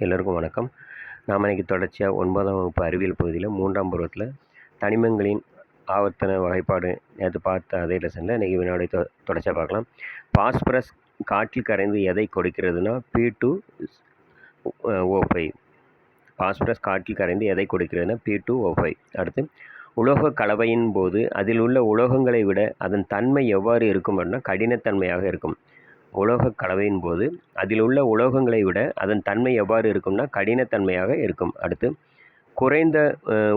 எல்லோருக்கும் வணக்கம். நாம் இன்னைக்கு தொடர்ச்சியாக 9ஆம் வகுப்பு அறிவியல் பகுதியில் 3ஆம் பருவத்தில் தனிமங்களின் ஆவர்த்தன வகைப்பாடு நேற்று பார்த்த அதே லெசனில் இன்றைக்கி வினாடி தொடர்ச்சியாக பார்க்கலாம். பாஸ்பரஸ் காற்றில் கரைந்து எதை கொடுக்கிறதுனா P2O5. பாஸ்பரஸ் காற்றில் கரைந்து எதை கொடுக்கிறதுனா P2O5. அடுத்து, உலோக கலவையின் போது அதில் உள்ள உலோகங்களை விட அதன் தன்மை எவ்வாறு இருக்கும் அப்படின்னா கடினத்தன்மையாக இருக்கும். உலோக கலவையின் போது அதில் உள்ள உலோகங்களை விட அதன் தன்மை எவ்வாறு இருக்கும்னா கடினத்தன்மையாக இருக்கும். அடுத்து, குறைந்த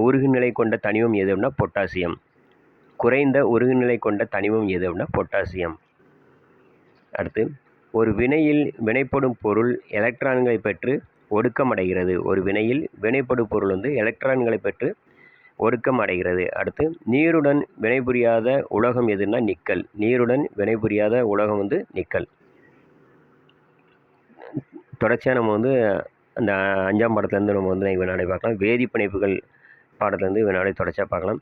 உருகுநிலை கொண்ட தனிமம் எது அப்படின்னா பொட்டாசியம். குறைந்த உருகுநிலை கொண்ட தனிமம் எது அப்படின்னா பொட்டாசியம். அடுத்து, ஒரு வினையில் வினைப்படும் பொருள் எலக்ட்ரான்களை பெற்று ஒடுக்கமடைகிறது. ஒரு வினையில் வினைப்படும் பொருள் எலக்ட்ரான்களை பெற்று ஒடுக்கம் அடைகிறது. அடுத்து, நீருடன் வினைபுரியாத உலோகம் எதுனா நிக்கல். நீருடன் வினைபுரியாத உலோகம் நிக்கல். தொடர்ச்சியாக நம்ம அந்த 5ஆம் பாடத்துலேருந்து நம்ம வினாடி பார்க்கலாம். வேதி பிணைப்புகள் பாடத்துலேருந்து வினாடி தொடர்ச்சியாக பார்க்கலாம்.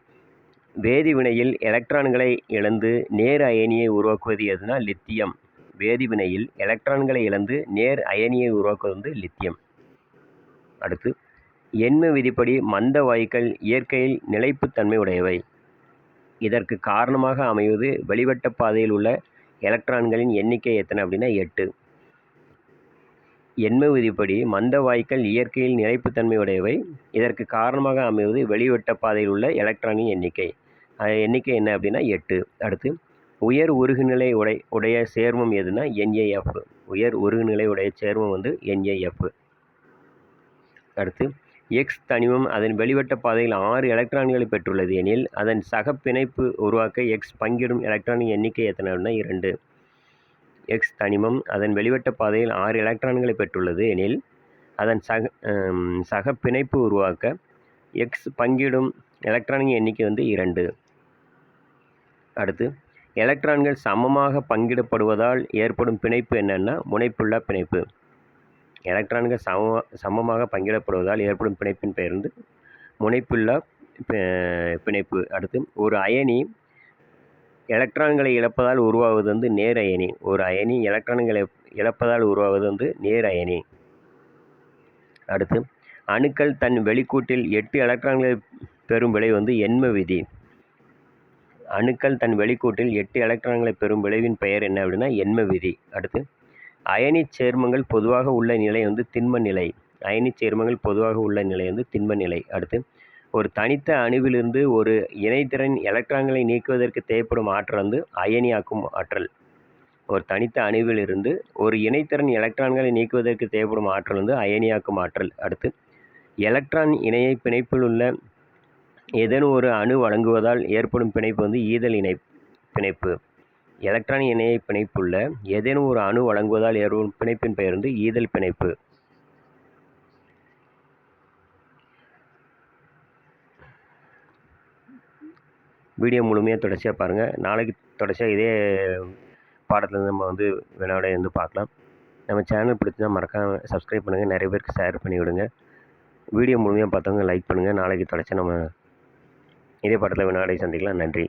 வேதி வினையில் எலக்ட்ரான்களை இழந்து நேர் அயனியை உருவாக்குவது எதுனா லித்தியம். வேதி வினையில் எலக்ட்ரான்களை இழந்து நேர் அயனியை உருவாக்குவது லித்தியம். அடுத்து, எண்ம விதிப்படி மந்த வாயுக்கள் இயற்கையில் நிலைப்புத்தன்மை உடையவை. இதற்கு காரணமாக அமைவது வெளிவட்ட பாதையில் உள்ள எலக்ட்ரான்களின் எண்ணிக்கை எத்தனை அப்படின்னா 8. எண்ம விதிப்படி மந்த வாயுக்கள் இயற்கையில் நிலைப்புத்தன்மை உடையவை. இதற்கு காரணமாக அமைவது வெளிவட்ட பாதையில் உள்ள எலக்ட்ரானின் எண்ணிக்கை. எண்ணிக்கை என்ன அப்படின்னா 8. அடுத்து, உயர் உருகுநிலை உடைய சேர்மம் எதுனா NaF. உயர் உருகுநிலை உடைய சேர்மம் NaF. அடுத்து, எக்ஸ் தனிமம் அதன் வெளிவட்ட பாதையில் 6 எலக்ட்ரான்களை பெற்றுள்ளது எனில் அதன் சக பிணைப்பு உருவாக்க எக்ஸ் பங்கிடும் எலக்ட்ரானின் எண்ணிக்கை எத்தனை அப்படின்னா 2. எக்ஸ் தனிமம் அதன் வெளிவட்ட பாதையில் 6 எலக்ட்ரான்களை பெற்றுள்ளது எனில் அதன் சக பிணைப்பு உருவாக்க எக்ஸ் பங்கிடும் எலக்ட்ரானின் எண்ணிக்கை 2. அடுத்து, எலக்ட்ரான்கள் சமமாக பங்கிடப்படுவதால் ஏற்படும் பிணைப்பு என்னன்னா முனைப்புள்ள பிணைப்பு. எலக்ட்ரான்கள் சமமாக பங்கிடப்படுவதால் ஏற்படும் பிணைப்பின் பெயர் முனைப்புள்ள பிணைப்பு. அடுத்து, ஒரு அயனி எலக்ட்ரான்களை இழப்பதால் உருவாவது நேர் அயனி. ஒரு அயனி எலக்ட்ரான்களை இழப்பதால் உருவாவது நேர் அயனி. அடுத்து, அணுக்கள் தன் வெளிக்கூட்டில் 8 எலக்ட்ரான்களை பெறும் விளைவு எண்ம விதி. அணுக்கள் தன் வெளிக்கூட்டில் 8 எலக்ட்ரான்களை பெறும் விளைவின் பெயர் என்ன அப்படின்னா எண்ம விதி. அடுத்து, அயனி சேர்மங்கள் பொதுவாக உள்ள நிலை திண்ம நிலை. அயனி சேர்மங்கள் பொதுவாக உள்ள நிலை திண்ம நிலை. அடுத்து, ஒரு தனித்த அணுவிலிருந்து ஒரு இணைத்திறன் எலக்ட்ரான்களை நீக்குவதற்கு தேவைப்படும் ஆற்றல் அயனியாக்கும் ஆற்றல். ஒரு தனித்த அணுவிலிருந்து ஒரு இணைத்திறன் எலக்ட்ரான்களை நீக்குவதற்கு தேவைப்படும் ஆற்றல் அயனியாக்கும் ஆற்றல். அடுத்து, எலக்ட்ரான் இணையை பிணைப்பில் உள்ள ஏதேனும் ஒரு அணு வழங்குவதால் ஏற்படும் பிணைப்பு ஈதல் இணை பிணைப்பு. எலக்ட்ரான் இணையை பிணைப்புள்ள ஏதேனும் ஒரு அணு வழங்குவதால் ஏற்படும் பிணைப்பின் பெயர் ஈதல் பிணைப்பு. வீடியோ முழுமையாக தொடர்ச்சியாக பாருங்கள். நாளைக்கு தொடர்ச்சியாக இதே பாடத்துலேருந்து நம்ம வினாடியை பார்க்கலாம். நம்ம சேனல் பிடிச்சா மறக்காமல் சப்ஸ்கிரைப் பண்ணுங்கள். நிறைய பேருக்கு ஷேர் பண்ணி விடுங்க. வீடியோ முழுமையாக பார்த்தவங்க லைக் பண்ணுங்கள். நாளைக்கு தொடர்ச்சியாக நம்ம இதே பாடத்தில் வினாடியை சந்திக்கலாம். நன்றி.